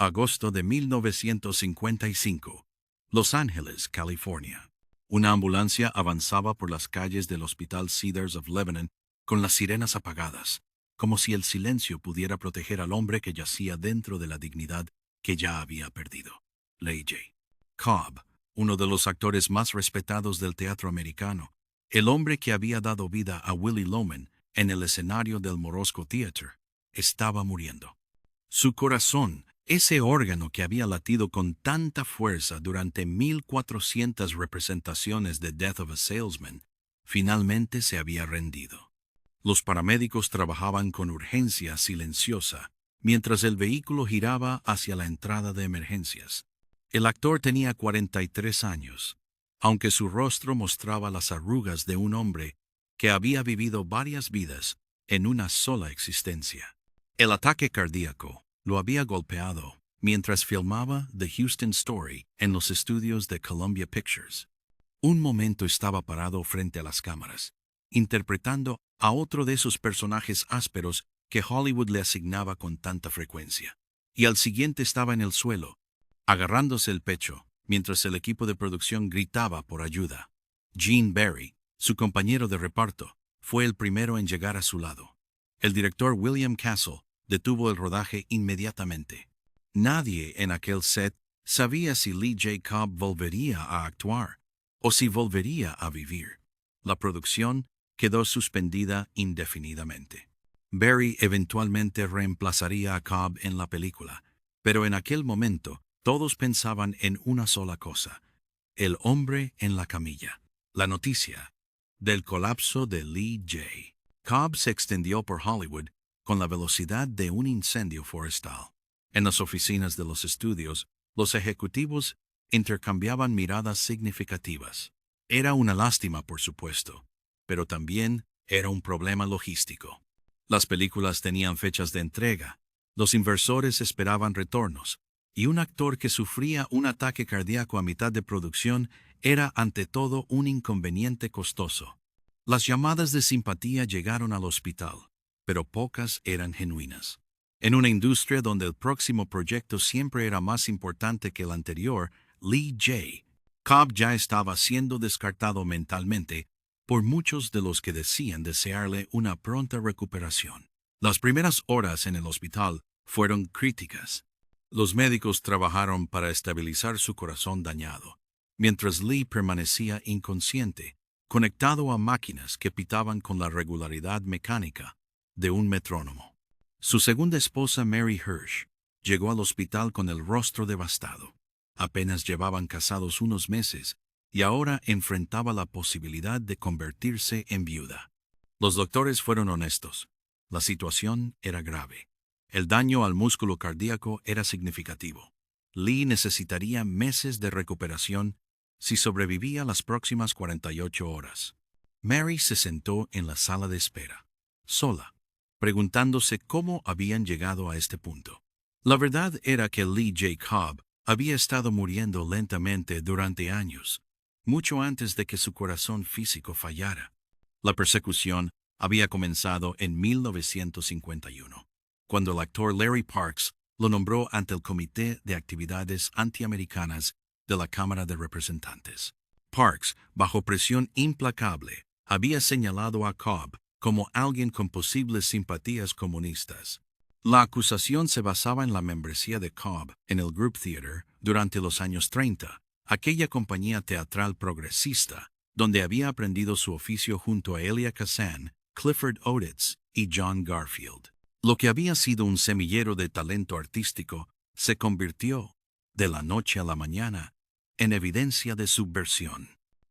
Agosto de 1955. Los Ángeles, California. Una ambulancia avanzaba por las calles del Hospital Cedars of Lebanon con las sirenas apagadas, como si el silencio pudiera proteger al hombre que yacía dentro de la dignidad que ya había perdido. Lee J. Cobb, uno de los actores más respetados del teatro americano, el hombre que había dado vida a Willy Loman en el escenario del Morosco Theater, estaba muriendo. Su corazón, ese órgano que había latido con tanta fuerza durante 1400 representaciones de Death of a Salesman, finalmente se había rendido. Los paramédicos trabajaban con urgencia silenciosa, mientras el vehículo giraba hacia la entrada de emergencias. El actor tenía 43 años, aunque su rostro mostraba las arrugas de un hombre que había vivido varias vidas en una sola existencia. El ataque cardíaco lo había golpeado mientras filmaba The Houston Story en los estudios de Columbia Pictures. Un momento estaba parado frente a las cámaras, interpretando a otro de esos personajes ásperos que Hollywood le asignaba con tanta frecuencia. Y al siguiente estaba en el suelo, agarrándose el pecho, mientras el equipo de producción gritaba por ayuda. Gene Barry, su compañero de reparto, fue el primero en llegar a su lado. El director William Castle detuvo el rodaje inmediatamente. Nadie en aquel set sabía si Lee J. Cobb volvería a actuar o si volvería a vivir. La producción quedó suspendida indefinidamente. Barry eventualmente reemplazaría a Cobb en la película, pero en aquel momento todos pensaban en una sola cosa: el hombre en la camilla. La noticia del colapso de Lee J. Cobb se extendió por Hollywood con la velocidad de un incendio forestal. En las oficinas de los estudios, los ejecutivos intercambiaban miradas significativas. Era una lástima, por supuesto, pero también era un problema logístico. Las películas tenían fechas de entrega, los inversores esperaban retornos, y un actor que sufría un ataque cardíaco a mitad de producción era ante todo un inconveniente costoso. Las llamadas de simpatía llegaron al hospital, pero pocas eran genuinas. En una industria donde el próximo proyecto siempre era más importante que el anterior, Lee J. Cobb ya estaba siendo descartado mentalmente por muchos de los que decían desearle una pronta recuperación. Las primeras horas en el hospital fueron críticas. Los médicos trabajaron para estabilizar su corazón dañado, mientras Lee permanecía inconsciente, conectado a máquinas que pitaban con la regularidad mecánica de un metrónomo. Su segunda esposa, Mary Hirsch, llegó al hospital con el rostro devastado. Apenas llevaban casados unos meses y ahora enfrentaba la posibilidad de convertirse en viuda. Los doctores fueron honestos. La situación era grave. El daño al músculo cardíaco era significativo. Lee necesitaría meses de recuperación si sobrevivía las próximas 48 horas. Mary se sentó en la sala de espera, sola, preguntándose cómo habían llegado a este punto. La verdad era que Lee J. Cobb había estado muriendo lentamente durante años, mucho antes de que su corazón físico fallara. La persecución había comenzado en 1951, cuando el actor Larry Parks lo nombró ante el Comité de Actividades Antiamericanas de la Cámara de Representantes. Parks, bajo presión implacable, había señalado a Cobb como alguien con posibles simpatías comunistas. La acusación se basaba en la membresía de Cobb en el Group Theater durante los años 30, aquella compañía teatral progresista donde había aprendido su oficio junto a Elia Kazan, Clifford Odets y John Garfield. Lo que había sido un semillero de talento artístico se convirtió, de la noche a la mañana, en evidencia de subversión.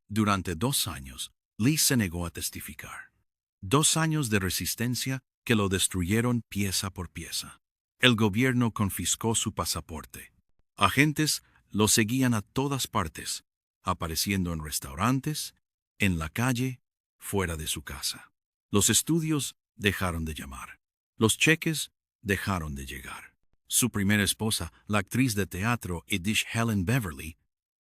Durante 2 años, Lee se negó a testificar. 2 años de resistencia que lo destruyeron pieza por pieza. El gobierno confiscó su pasaporte. Agentes lo seguían a todas partes, apareciendo en restaurantes, en la calle, fuera de su casa. Los estudios dejaron de llamar. Los cheques dejaron de llegar. Su primera esposa, la actriz de teatro Yiddish Helen Beverly,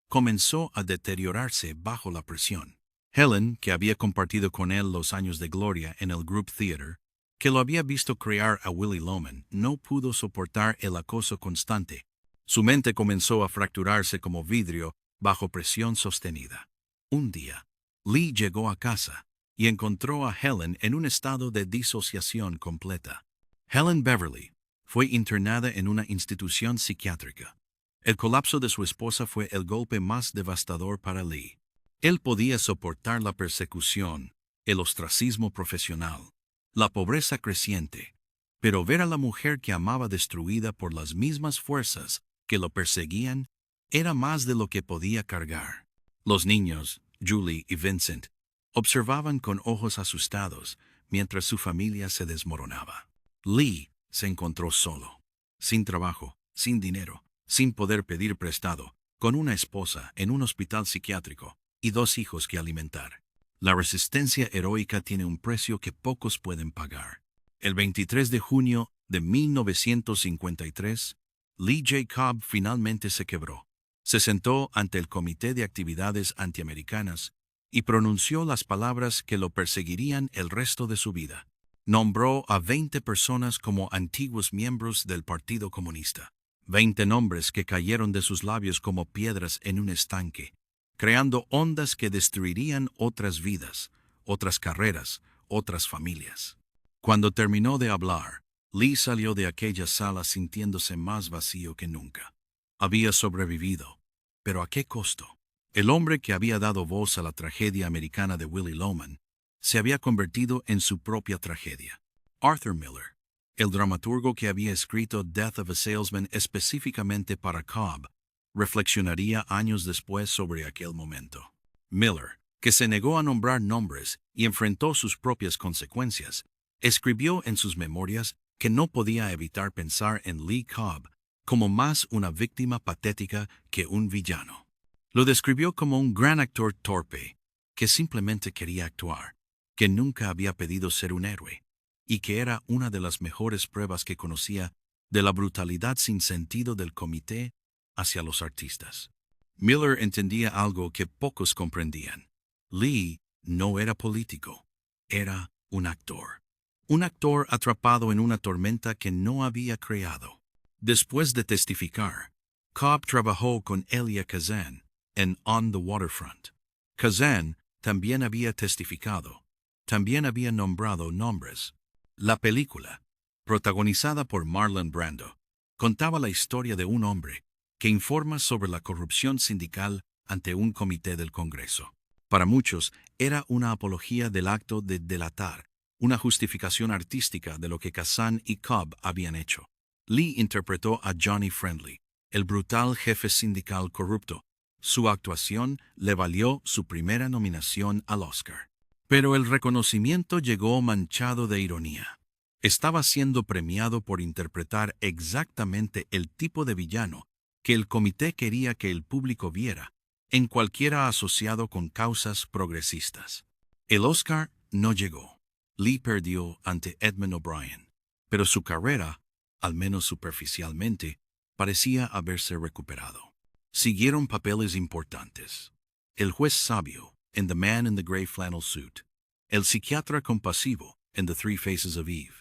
comenzó a deteriorarse bajo la presión. Helen, que había compartido con él los años de gloria en el Group Theater, que lo había visto crear a Willy Loman, no pudo soportar el acoso constante Su mente comenzó a fracturarse como vidrio bajo presión sostenida. Un día, Lee llegó a casa y encontró a Helen en un estado de disociación completa. Helen Beverly fue internada en una institución psiquiátrica. El colapso de su esposa fue el golpe más devastador para Lee. Él podía soportar la persecución, el ostracismo profesional, la pobreza creciente, pero ver a la mujer que amaba destruida por las mismas fuerzas que lo perseguían era más de lo que podía cargar. Los niños, Julie y Vincent, observaban con ojos asustados mientras su familia se desmoronaba. Lee se encontró solo, sin trabajo, sin dinero, sin poder pedir prestado, con una esposa en un hospital psiquiátrico y 2 hijos que alimentar. La resistencia heroica tiene un precio que pocos pueden pagar. El 23 de junio de 1953, Lee J. Cobb finalmente se quebró. Se sentó ante el Comité de Actividades Antiamericanas y pronunció las palabras que lo perseguirían el resto de su vida. Nombró a 20 personas como antiguos miembros del Partido Comunista. 20 nombres que cayeron de sus labios como piedras en un estanque, creando ondas que destruirían otras vidas, otras carreras, otras familias. Cuando terminó de hablar, Lee salió de aquella sala sintiéndose más vacío que nunca. Había sobrevivido, pero ¿a qué costo? El hombre que había dado voz a la tragedia americana de Willy Loman se había convertido en su propia tragedia. Arthur Miller, el dramaturgo que había escrito Death of a Salesman específicamente para Cobb, reflexionaría años después sobre aquel momento. Miller, que se negó a nombrar nombres y enfrentó sus propias consecuencias, escribió en sus memorias que no podía evitar pensar en Lee Cobb como más una víctima patética que un villano. Lo describió como un gran actor torpe, que simplemente quería actuar, que nunca había pedido ser un héroe, y que era una de las mejores pruebas que conocía de la brutalidad sin sentido del comité hacia los artistas. Miller entendía algo que pocos comprendían. Lee no era político, era un actor. Un actor atrapado en una tormenta que no había creado. Después de testificar, Cobb trabajó con Elia Kazan en On the Waterfront. Kazan también había testificado, también había nombrado nombres. La película, protagonizada por Marlon Brando, contaba la historia de un hombre que informa sobre la corrupción sindical ante un comité del Congreso. Para muchos, era una apología del acto de delatar, una justificación artística de lo que Kazan y Cobb habían hecho. Lee interpretó a Johnny Friendly, el brutal jefe sindical corrupto. Su actuación le valió su primera nominación al Oscar. Pero el reconocimiento llegó manchado de ironía. Estaba siendo premiado por interpretar exactamente el tipo de villano que el comité quería que el público viera, en cualquiera asociado con causas progresistas. El Oscar no llegó. Lee perdió ante Edmund O'Brien, pero su carrera, al menos superficialmente, parecía haberse recuperado. Siguieron papeles importantes. El juez sabio en The Man in the Gray Flannel Suit, el psiquiatra compasivo en The Three Faces of Eve.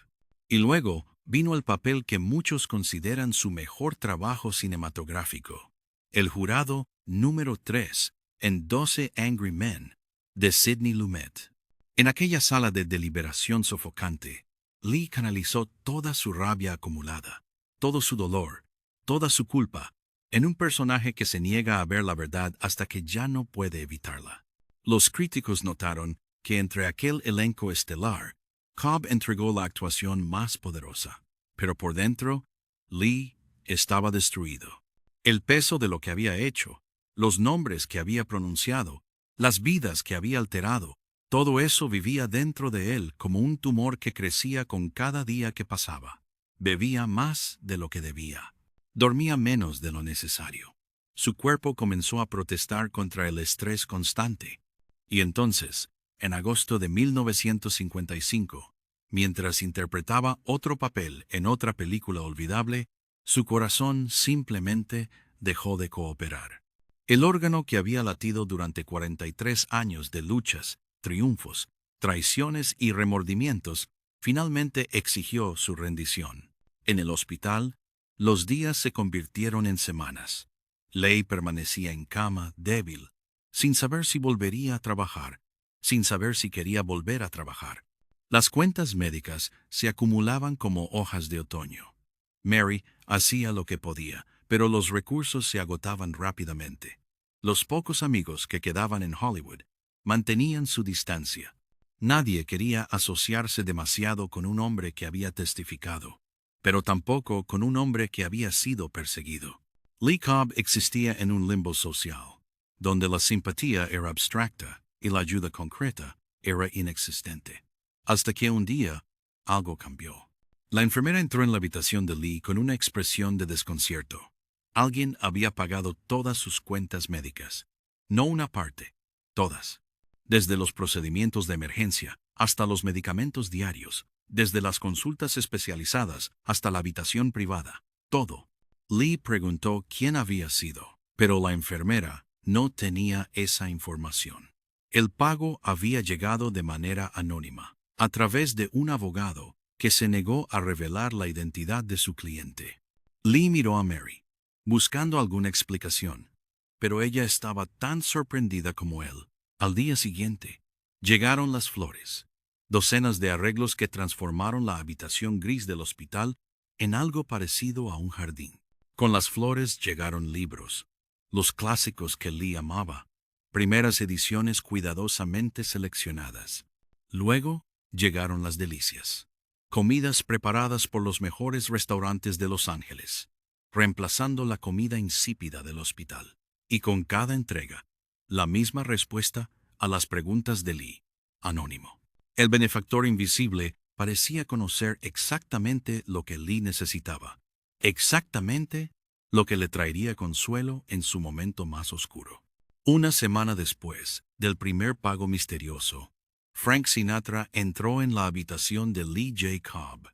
Y luego vino el papel que muchos consideran su mejor trabajo cinematográfico, el jurado número 3 en 12 Angry Men, de Sidney Lumet. En aquella sala de deliberación sofocante, Lee canalizó toda su rabia acumulada, todo su dolor, toda su culpa, en un personaje que se niega a ver la verdad hasta que ya no puede evitarla. Los críticos notaron que entre aquel elenco estelar, Cobb entregó la actuación más poderosa, pero por dentro, Lee estaba destruido. El peso de lo que había hecho, los nombres que había pronunciado, las vidas que había alterado, todo eso vivía dentro de él como un tumor que crecía con cada día que pasaba. Bebía más de lo que debía. Dormía menos de lo necesario. Su cuerpo comenzó a protestar contra el estrés constante. Y entonces, en agosto de 1955, mientras interpretaba otro papel en otra película olvidable, su corazón simplemente dejó de cooperar. El órgano que había latido durante 43 años de luchas, triunfos, traiciones y remordimientos, finalmente exigió su rendición. En el hospital, Los días se convirtieron en semanas. Leigh permanecía en cama, débil, sin saber si volvería a trabajar, sin saber si quería volver a trabajar. Las cuentas médicas se acumulaban como hojas de otoño. Mary hacía lo que podía, pero los recursos se agotaban rápidamente. Los pocos amigos que quedaban en Hollywood mantenían su distancia. Nadie quería asociarse demasiado con un hombre que había testificado, pero tampoco con un hombre que había sido perseguido. Lee Cobb existía en un limbo social, donde la simpatía era abstracta y la ayuda concreta era inexistente. Hasta que un día, algo cambió. La enfermera entró en la habitación de Lee con una expresión de desconcierto. Alguien había pagado todas sus cuentas médicas. No una parte, todas. Desde los procedimientos de emergencia hasta los medicamentos diarios, desde las consultas especializadas hasta la habitación privada, todo. Lee preguntó quién había sido, pero la enfermera no tenía esa información. El pago había llegado de manera anónima, a través de un abogado que se negó a revelar la identidad de su cliente. Lee miró a Mary, buscando alguna explicación, pero ella estaba tan sorprendida como él. Al día siguiente, llegaron las flores, docenas de arreglos que transformaron la habitación gris del hospital en algo parecido a un jardín. Con las flores llegaron libros, los clásicos que Lee amaba, primeras ediciones cuidadosamente seleccionadas. Luego llegaron las delicias, comidas preparadas por los mejores restaurantes de Los Ángeles, reemplazando la comida insípida del hospital. Y con cada entrega, la misma respuesta a las preguntas de Lee, anónimo. El benefactor invisible parecía conocer exactamente lo que Lee necesitaba, exactamente lo que le traería consuelo en su momento más oscuro. Una semana después del primer pago misterioso, Frank Sinatra entró en la habitación de Lee J. Cobb,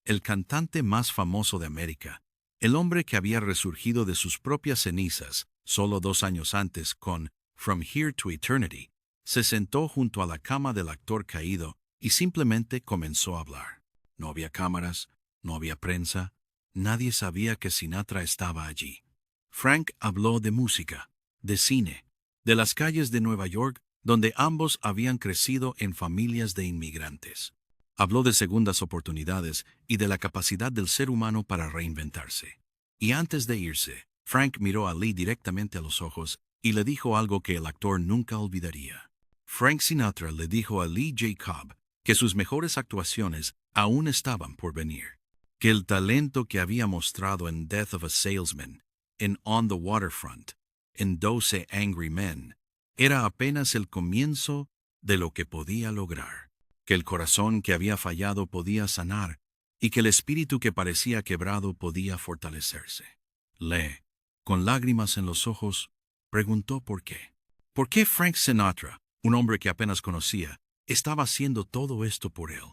el cantante más famoso de América, el hombre que había resurgido de sus propias cenizas solo 2 años antes con From Here to Eternity. Se sentó junto a la cama del actor caído y simplemente comenzó a hablar. No había cámaras, no había prensa, nadie sabía que Sinatra estaba allí. Frank habló de música, de cine, de las calles de Nueva York donde ambos habían crecido en familias de inmigrantes. Habló de segundas oportunidades y de la capacidad del ser humano para reinventarse. Y antes de irse, Frank miró a Lee directamente a los ojos y le dijo algo que el actor nunca olvidaría. Frank Sinatra le dijo a Lee J. Cobb que sus mejores actuaciones aún estaban por venir, que el talento que había mostrado en Death of a Salesman, en On the Waterfront, en 12 Angry Men, era apenas el comienzo de lo que podía lograr, que el corazón que había fallado podía sanar y que el espíritu que parecía quebrado podía fortalecerse. Lee, con lágrimas en los ojos, preguntó por qué. ¿Por qué Frank Sinatra, un hombre que apenas conocía, estaba haciendo todo esto por él?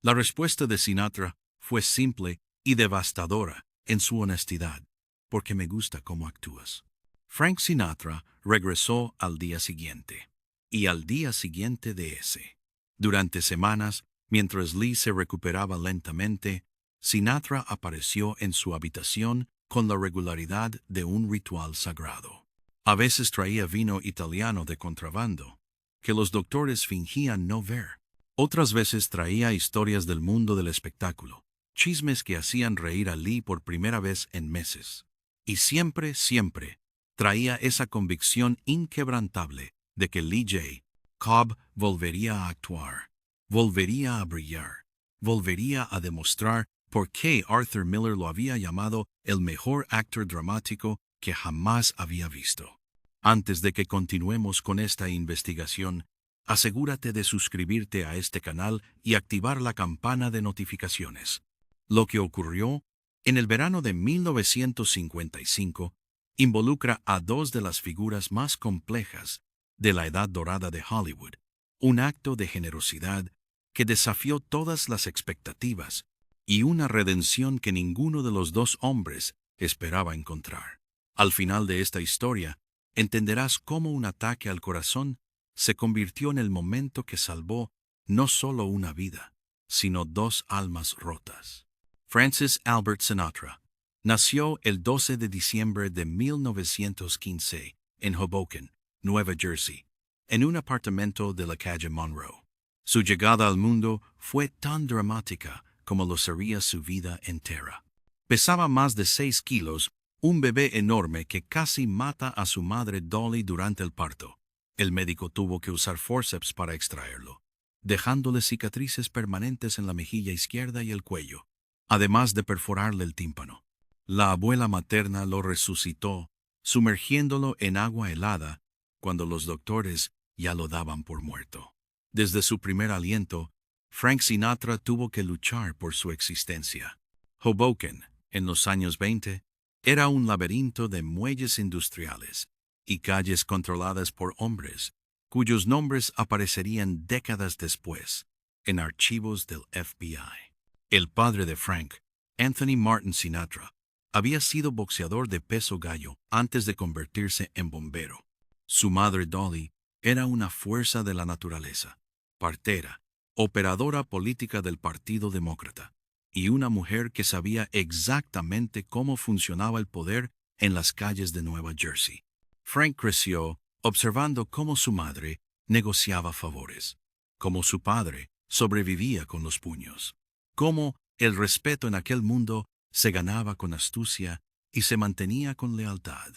La respuesta de Sinatra fue simple y devastadora en su honestidad. Porque me gusta cómo actúas. Frank Sinatra regresó al día siguiente, y al día siguiente de ese. Durante semanas, mientras Lee se recuperaba lentamente, Sinatra apareció en su habitación con la regularidad de un ritual sagrado. A veces traía vino italiano de contrabando, que los doctores fingían no ver. Otras veces traía historias del mundo del espectáculo, chismes que hacían reír a Lee por primera vez en meses. Y siempre, siempre, traía esa convicción inquebrantable de que Lee J. Cobb volvería a actuar, volvería a brillar, volvería a demostrar por qué Arthur Miller lo había llamado el mejor actor dramático que jamás había visto. Antes de que continuemos con esta investigación, asegúrate de suscribirte a este canal y activar la campana de notificaciones. Lo que ocurrió en el verano de 1955 involucra a 2 de las figuras más complejas de la edad dorada de Hollywood, un acto de generosidad que desafió todas las expectativas y una redención que ninguno de los 2 hombres esperaba encontrar. Al final de esta historia, entenderás cómo un ataque al corazón se convirtió en el momento que salvó no solo una vida, sino 2 almas rotas. Francis Albert Sinatra, Nació el 12 de diciembre de 1915 en Hoboken, Nueva Jersey, en un apartamento de la calle Monroe. Su llegada al mundo fue tan dramática como lo sería su vida entera. Pesaba más de 6 kilos, un bebé enorme que casi mata a su madre Dolly durante el parto. El médico tuvo que usar forceps para extraerlo, dejándole cicatrices permanentes en la mejilla izquierda y el cuello, además de perforarle el tímpano. La abuela materna lo resucitó, sumergiéndolo en agua helada cuando los doctores ya lo daban por muerto. Desde su primer aliento, Frank Sinatra tuvo que luchar por su existencia. Hoboken, en los años 20, era un laberinto de muelles industriales y calles controladas por hombres, cuyos nombres aparecerían décadas después en archivos del FBI. El padre de Frank, Anthony Martin Sinatra, había sido boxeador de peso gallo antes de convertirse en bombero. Su madre Dolly era una fuerza de la naturaleza, partera, operadora política del Partido Demócrata, y una mujer que sabía exactamente cómo funcionaba el poder en las calles de Nueva Jersey. Frank creció observando cómo su madre negociaba favores, cómo su padre sobrevivía con los puños, cómo el respeto en aquel mundo se ganaba con astucia y se mantenía con lealtad.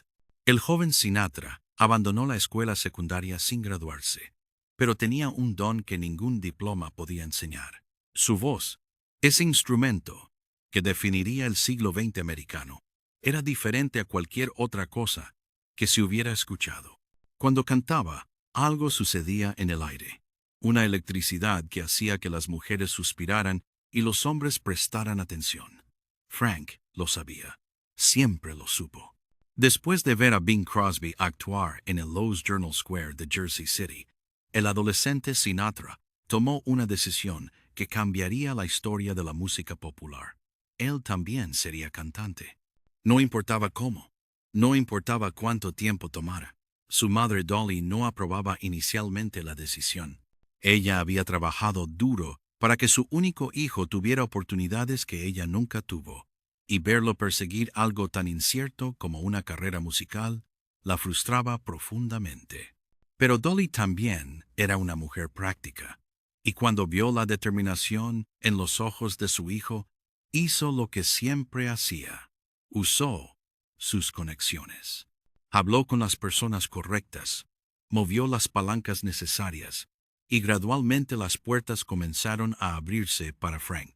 El joven Sinatra abandonó la escuela secundaria sin graduarse, pero tenía un don que ningún diploma podía enseñar: su voz. Ese instrumento, que definiría el siglo XX americano, era diferente a cualquier otra cosa que se hubiera escuchado. Cuando cantaba, algo sucedía en el aire, una electricidad que hacía que las mujeres suspiraran y los hombres prestaran atención. Frank lo sabía, siempre lo supo. Después de ver a Bing Crosby actuar en el Loew's Journal Square de Jersey City, el adolescente Sinatra tomó una decisión que cambiaría la historia de la música popular. Él también sería cantante. No importaba cómo, no importaba cuánto tiempo tomara. Su madre Dolly no aprobaba inicialmente la decisión. Ella había trabajado duro para que su único hijo tuviera oportunidades que ella nunca tuvo, y verlo perseguir algo tan incierto como una carrera musical la frustraba profundamente. Pero Dolly también era una mujer práctica, y cuando vio la determinación en los ojos de su hijo, hizo lo que siempre hacía: usó sus conexiones. Habló con las personas correctas, movió las palancas necesarias, y gradualmente las puertas comenzaron a abrirse para Frank.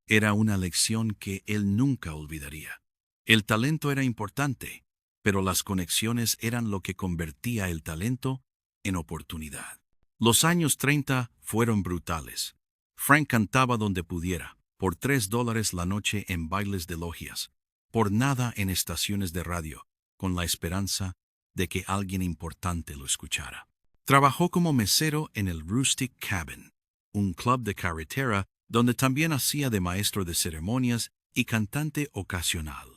Era una lección que él nunca olvidaría. El talento era importante, pero las conexiones eran lo que convertía el talento en oportunidad. Los años 30 fueron brutales. Frank cantaba donde pudiera, por $3 la noche en bailes de logias, por nada en estaciones de radio, con la esperanza de que alguien importante lo escuchara. Trabajó como mesero en el Rustic Cabin, un club de carretera donde también hacía de maestro de ceremonias y cantante ocasional.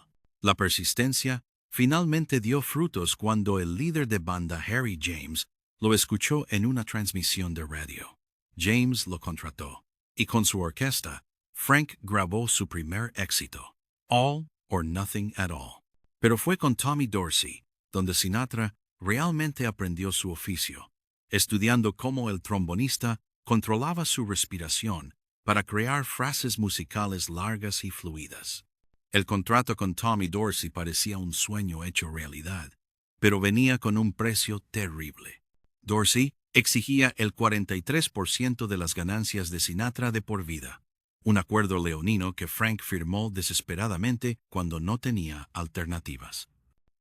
La persistencia finalmente dio frutos cuando el líder de banda Harry James lo escuchó en una transmisión de radio. James lo contrató, y con su orquesta, Frank grabó su primer éxito, All or Nothing at All. Pero fue con Tommy Dorsey donde Sinatra realmente aprendió su oficio, estudiando cómo el trombonista controlaba su respiración para crear frases musicales largas y fluidas. El contrato con Tommy Dorsey parecía un sueño hecho realidad, pero venía con un precio terrible. Dorsey exigía el 43% de las ganancias de Sinatra de por vida, un acuerdo leonino que Frank firmó desesperadamente cuando no tenía alternativas.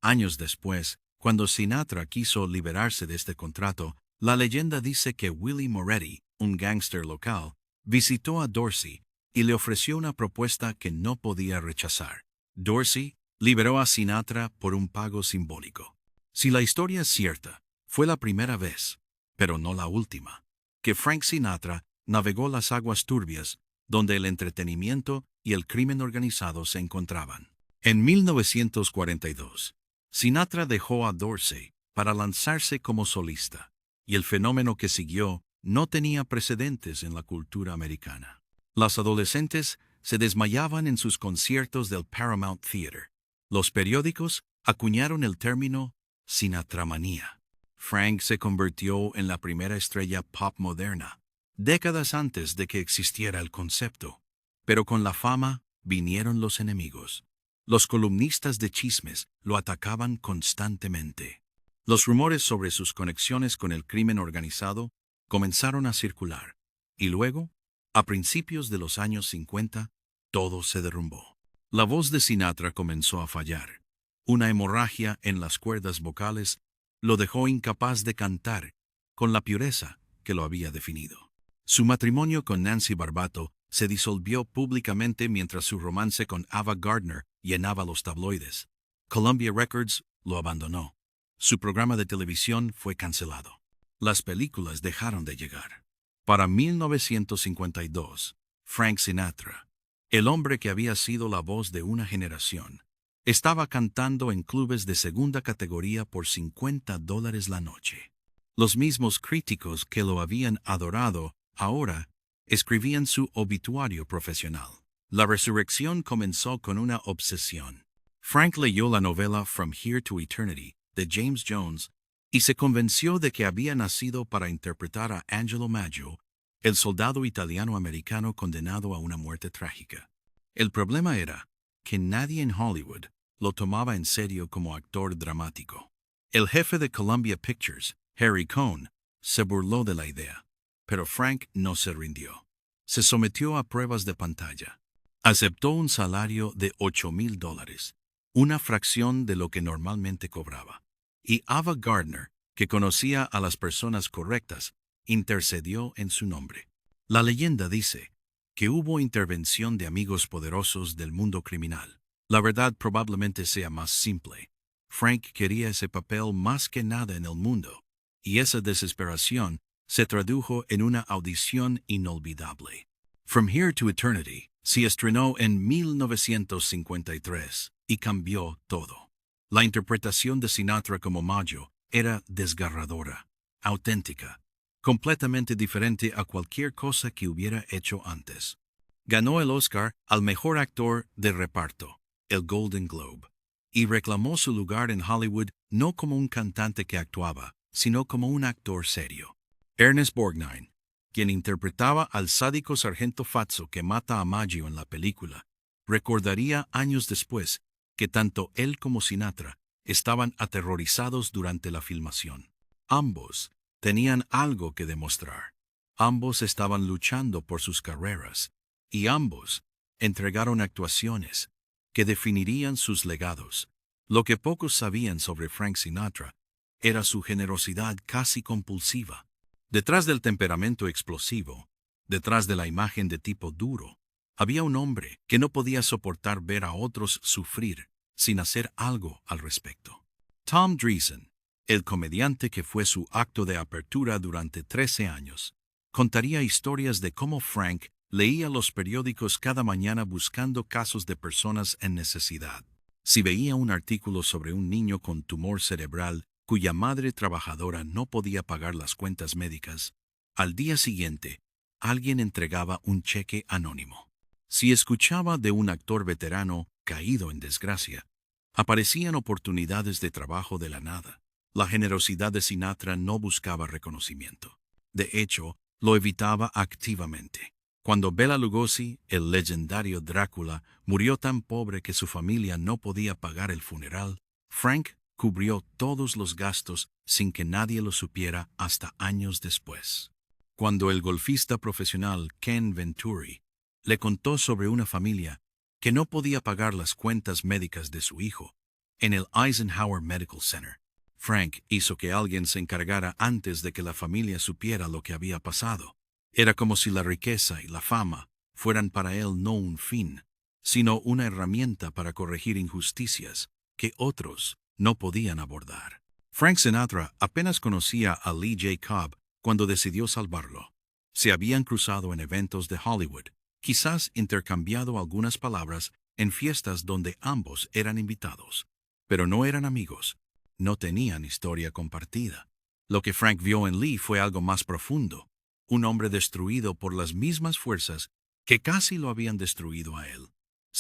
Años después, cuando Sinatra quiso liberarse de este contrato, la leyenda dice que Willie Moretti, un gángster local, visitó a Dorsey y le ofreció una propuesta que no podía rechazar. Dorsey liberó a Sinatra por un pago simbólico. Si la historia es cierta, fue la primera vez, pero no la última, que Frank Sinatra navegó las aguas turbias donde el entretenimiento y el crimen organizado se encontraban. En 1942, Sinatra dejó a Dorsey para lanzarse como solista, y el fenómeno que siguió no tenía precedentes en la cultura americana. Las adolescentes se desmayaban en sus conciertos del Paramount Theater, Los periódicos acuñaron el término Sinatramanía. Frank se convirtió en la primera estrella pop moderna, décadas antes de que existiera el concepto. Pero con la fama vinieron los enemigos. Los columnistas de chismes lo atacaban constantemente. Los rumores sobre sus conexiones con el crimen organizado comenzaron a circular. Y luego, a principios de los años 50, todo se derrumbó. La voz de Sinatra comenzó a fallar. Una hemorragia en las cuerdas vocales lo dejó incapaz de cantar con la pureza que lo había definido. Su matrimonio con Nancy Barbato se disolvió públicamente mientras su romance con Ava Gardner llenaba los tabloides. Columbia Records lo abandonó. Su programa de televisión fue cancelado. Las películas dejaron de llegar. Para 1952, Frank Sinatra, el hombre que había sido la voz de una generación, estaba cantando en clubes de segunda categoría por $50 la noche. Los mismos críticos que lo habían adorado ahora escribían su obituario profesional. La resurrección comenzó con una obsesión. Frank leyó la novela From Here to Eternity de James Jones y se convenció de que había nacido para interpretar a Angelo Maggio, el soldado italiano-americano condenado a una muerte trágica. El problema era que nadie en Hollywood lo tomaba en serio como actor dramático. El jefe de Columbia Pictures, Harry Cohn, se burló de la idea, pero Frank no se rindió. Se sometió a pruebas de pantalla. Aceptó un salario de $8,000, una fracción de lo que normalmente cobraba. Y Ava Gardner, que conocía a las personas correctas, intercedió en su nombre. La leyenda dice que hubo intervención de amigos poderosos del mundo criminal. La verdad probablemente sea más simple. Frank quería ese papel más que nada en el mundo, y esa desesperación se tradujo en una audición inolvidable. From Here to Eternity se estrenó en 1953 y cambió todo. La interpretación de Sinatra como Maggio era desgarradora, auténtica, completamente diferente a cualquier cosa que hubiera hecho antes. Ganó el Oscar al mejor actor de reparto, el Golden Globe, y reclamó su lugar en Hollywood no como un cantante que actuaba, sino como un actor serio. Ernest Borgnine, quien interpretaba al sádico sargento Fatso que mata a Maggio en la película, recordaría años después que tanto él como Sinatra estaban aterrorizados durante la filmación. Ambos tenían algo que demostrar. Ambos estaban luchando por sus carreras, y ambos entregaron actuaciones que definirían sus legados. Lo que pocos sabían sobre Frank Sinatra era su generosidad casi compulsiva. Detrás del temperamento explosivo, detrás de la imagen de tipo duro, había un hombre que no podía soportar ver a otros sufrir sin hacer algo al respecto. Tom Dreesen, el comediante que fue su acto de apertura durante 13 años, contaría historias de cómo Frank leía los periódicos cada mañana buscando casos de personas en necesidad. Si veía un artículo sobre un niño con tumor cerebral cuya madre trabajadora no podía pagar las cuentas médicas, al día siguiente, alguien entregaba un cheque anónimo. Si escuchaba de un actor veterano caído en desgracia, aparecían oportunidades de trabajo de la nada. La generosidad de Sinatra no buscaba reconocimiento. De hecho, lo evitaba activamente. Cuando Bela Lugosi, el legendario Drácula, murió tan pobre que su familia no podía pagar el funeral, Frank cubrió todos los gastos sin que nadie lo supiera hasta años después. Cuando el golfista profesional Ken Venturi le contó sobre una familia que no podía pagar las cuentas médicas de su hijo en el Eisenhower Medical Center, Frank hizo que alguien se encargara antes de que la familia supiera lo que había pasado. Era como si la riqueza y la fama fueran para él no un fin, sino una herramienta para corregir injusticias que otros no podían abordar. Frank Sinatra apenas conocía a Lee J. Cobb cuando decidió salvarlo. Se habían cruzado en eventos de Hollywood, quizás intercambiado algunas palabras en fiestas donde ambos eran invitados, pero no eran amigos, no tenían historia compartida. Lo que Frank vio en Lee fue algo más profundo, un hombre destruido por las mismas fuerzas que casi lo habían destruido a él.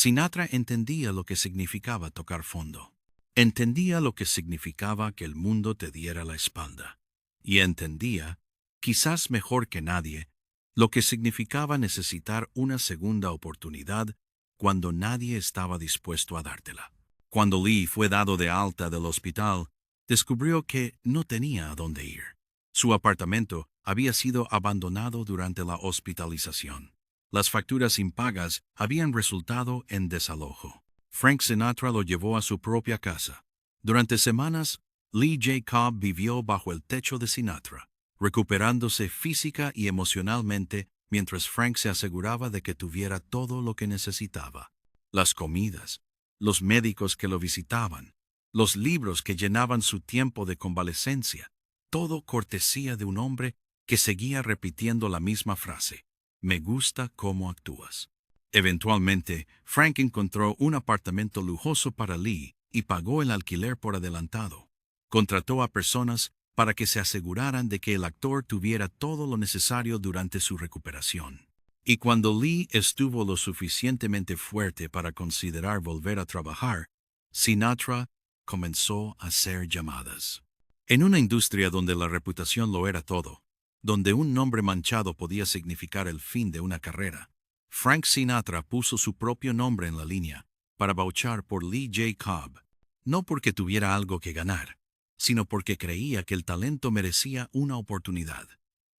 Sinatra entendía lo que significaba tocar fondo. Entendía lo que significaba que el mundo te diera la espalda. Y entendía, quizás mejor que nadie, lo que significaba necesitar una segunda oportunidad cuando nadie estaba dispuesto a dártela. Cuando Lee fue dado de alta del hospital, descubrió que no tenía a dónde ir. Su apartamento había sido abandonado durante la hospitalización. Las facturas impagas habían resultado en desalojo. Frank Sinatra lo llevó a su propia casa. Durante semanas, Lee J. Cobb vivió bajo el techo de Sinatra, recuperándose física y emocionalmente mientras Frank se aseguraba de que tuviera todo lo que necesitaba. Las comidas, los médicos que lo visitaban, los libros que llenaban su tiempo de convalecencia, todo cortesía de un hombre que seguía repitiendo la misma frase: me gusta cómo actúas. Eventualmente, Frank encontró un apartamento lujoso para Lee y pagó el alquiler por adelantado. Contrató a personas para que se aseguraran de que el actor tuviera todo lo necesario durante su recuperación. Y cuando Lee estuvo lo suficientemente fuerte para considerar volver a trabajar, Sinatra comenzó a hacer llamadas. En una industria donde la reputación lo era todo, donde un nombre manchado podía significar el fin de una carrera, Frank Sinatra puso su propio nombre en la línea para vouchar por Lee J. Cobb, no porque tuviera algo que ganar, sino porque creía que el talento merecía una oportunidad.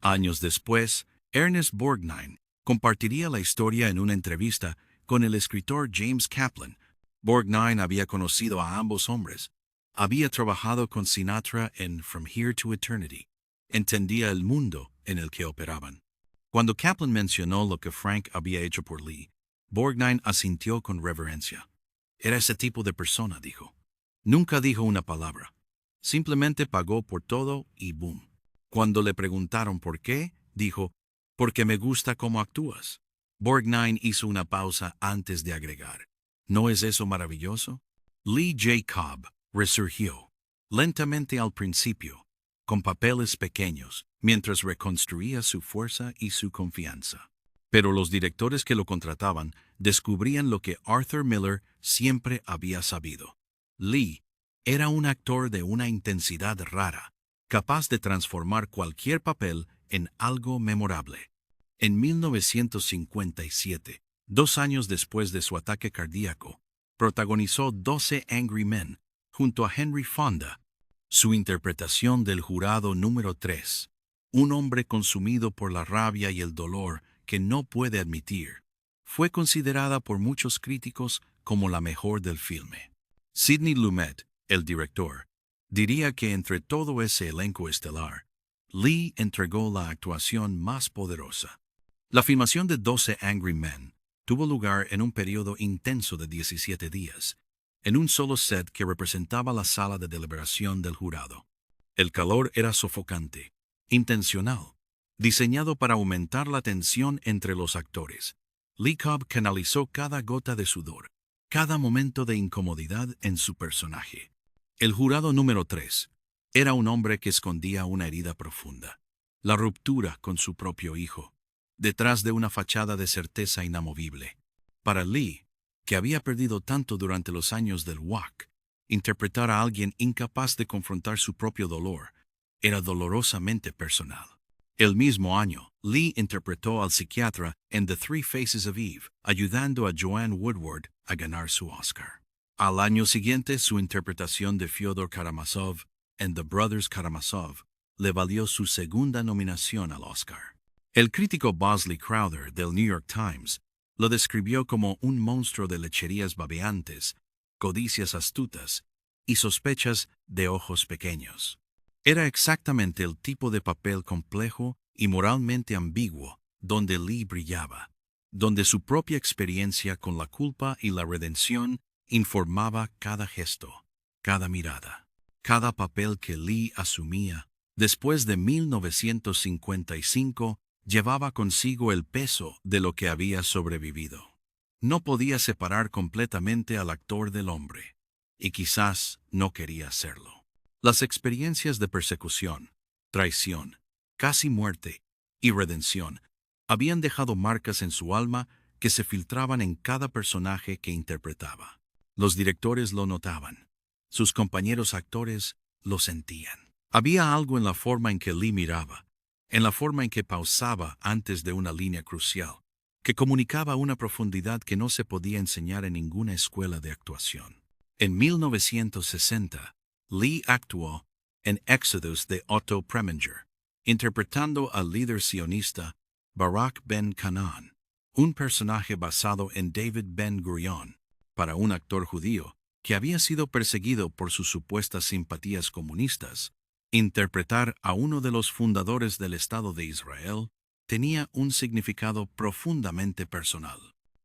Años después, Ernest Borgnine compartiría la historia en una entrevista con el escritor James Kaplan. Borgnine había conocido a ambos hombres. Había trabajado con Sinatra en From Here to Eternity. Entendía el mundo en el que operaban. Cuando Kaplan mencionó lo que Frank había hecho por Lee, Borgnine asintió con reverencia. Era ese tipo de persona, dijo. Nunca dijo una palabra. Simplemente pagó por todo y boom. Cuando le preguntaron por qué, dijo: porque me gusta cómo actúas. Borgnine hizo una pausa antes de agregar: ¿no es eso maravilloso? Lee J. Cobb resurgió, lentamente al principio, con papeles pequeños, mientras reconstruía su fuerza y su confianza. Pero los directores que lo contrataban descubrían lo que Arthur Miller siempre había sabido. Lee era un actor de una intensidad rara, capaz de transformar cualquier papel en algo memorable. En 1957, 2 años después de su ataque cardíaco, protagonizó 12 Angry Men junto a Henry Fonda. Su interpretación del jurado número 3, un hombre consumido por la rabia y el dolor que no puede admitir, fue considerada por muchos críticos como la mejor del filme. Sidney Lumet, el director, diría que entre todo ese elenco estelar, Lee entregó la actuación más poderosa. La filmación de 12 Angry Men tuvo lugar en un periodo intenso de 17 días, en un solo set que representaba la sala de deliberación del jurado. El calor era sofocante, intencional, diseñado para aumentar la tensión entre los actores. Lee Cobb canalizó cada gota de sudor, cada momento de incomodidad en su personaje. El jurado número 3 era un hombre que escondía una herida profunda, la ruptura con su propio hijo, detrás de una fachada de certeza inamovible. Para Lee, que había perdido tanto durante los años del WAC, interpretar a alguien incapaz de confrontar su propio dolor era dolorosamente personal. El mismo año, Lee interpretó al psiquiatra en The Three Faces of Eve, ayudando a Joanne Woodward a ganar su Oscar. Al año siguiente, su interpretación de Fyodor Karamazov en The Brothers Karamazov le valió su segunda nominación al Oscar. El crítico Bosley Crowther del New York Times lo describió como un monstruo de lecherías babeantes, codicias astutas y sospechas de ojos pequeños. Era exactamente el tipo de papel complejo y moralmente ambiguo donde Lee brillaba, donde su propia experiencia con la culpa y la redención informaba cada gesto, cada mirada, cada papel que Lee asumía. Después de 1955, llevaba consigo el peso de lo que había sobrevivido. No podía separar completamente al actor del hombre, y quizás no quería hacerlo. Las experiencias de persecución, traición, casi muerte y redención habían dejado marcas en su alma que se filtraban en cada personaje que interpretaba. Los directores lo notaban. Sus compañeros actores lo sentían. Había algo en la forma en que Lee miraba, en la forma en que pausaba antes de una línea crucial, que comunicaba una profundidad que no se podía enseñar en ninguna escuela de actuación. En 1960, Lee actuó en Exodus de Otto Preminger, interpretando al líder sionista Barak Ben Canaan, un personaje basado en David Ben Gurion, para un actor judío que había sido perseguido por sus supuestas simpatías comunistas. Interpretar a uno de los fundadores del Estado de Israel tenía un significado profundamente personal.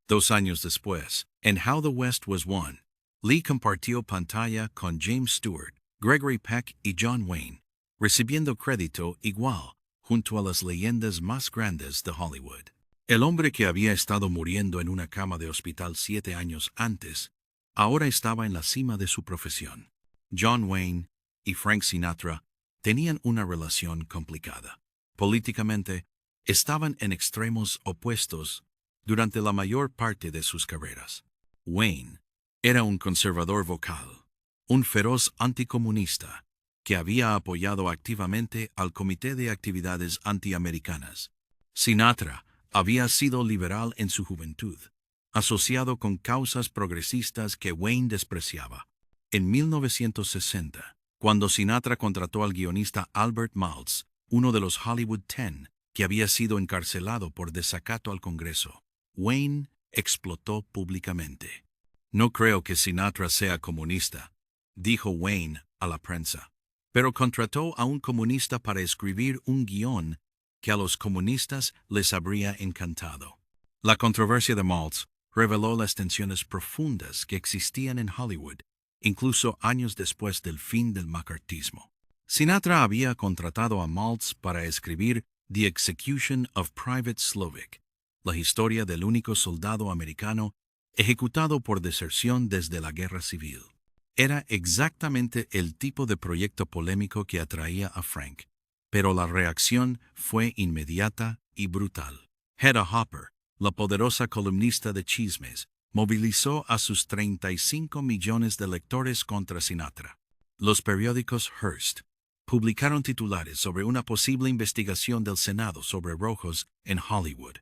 2 años después, en How the West Was Won, Lee compartió pantalla con James Stewart, Gregory Peck y John Wayne, recibiendo crédito igual junto a las leyendas más grandes de Hollywood. El hombre que había estado muriendo en una cama de hospital 7 años antes, ahora estaba en la cima de su profesión. John Wayne y Frank Sinatra tenían una relación complicada. Políticamente, estaban en extremos opuestos durante la mayor parte de sus carreras. Wayne era un conservador vocal, un feroz anticomunista que había apoyado activamente al Comité de Actividades Antiamericanas. Sinatra había sido liberal en su juventud, asociado con causas progresistas que Wayne despreciaba. En 1960, cuando Sinatra contrató al guionista Albert Maltz, uno de los Hollywood 10, que había sido encarcelado por desacato al Congreso, Wayne explotó públicamente. No creo que Sinatra sea comunista, dijo Wayne a la prensa, pero contrató a un comunista para escribir un guión que a los comunistas les habría encantado. La controversia de Maltz reveló las tensiones profundas que existían en Hollywood, incluso años después del fin del macartismo. Sinatra había contratado a Maltz para escribir The Execution of Private Slovik, la historia del único soldado americano ejecutado por deserción desde la Guerra Civil. Era exactamente el tipo de proyecto polémico que atraía a Frank, pero la reacción fue inmediata y brutal. Hedda Hopper, la poderosa columnista de chismes, movilizó a sus 35 millones de lectores contra Sinatra. Los periódicos Hearst publicaron titulares sobre una posible investigación del Senado sobre rojos en Hollywood.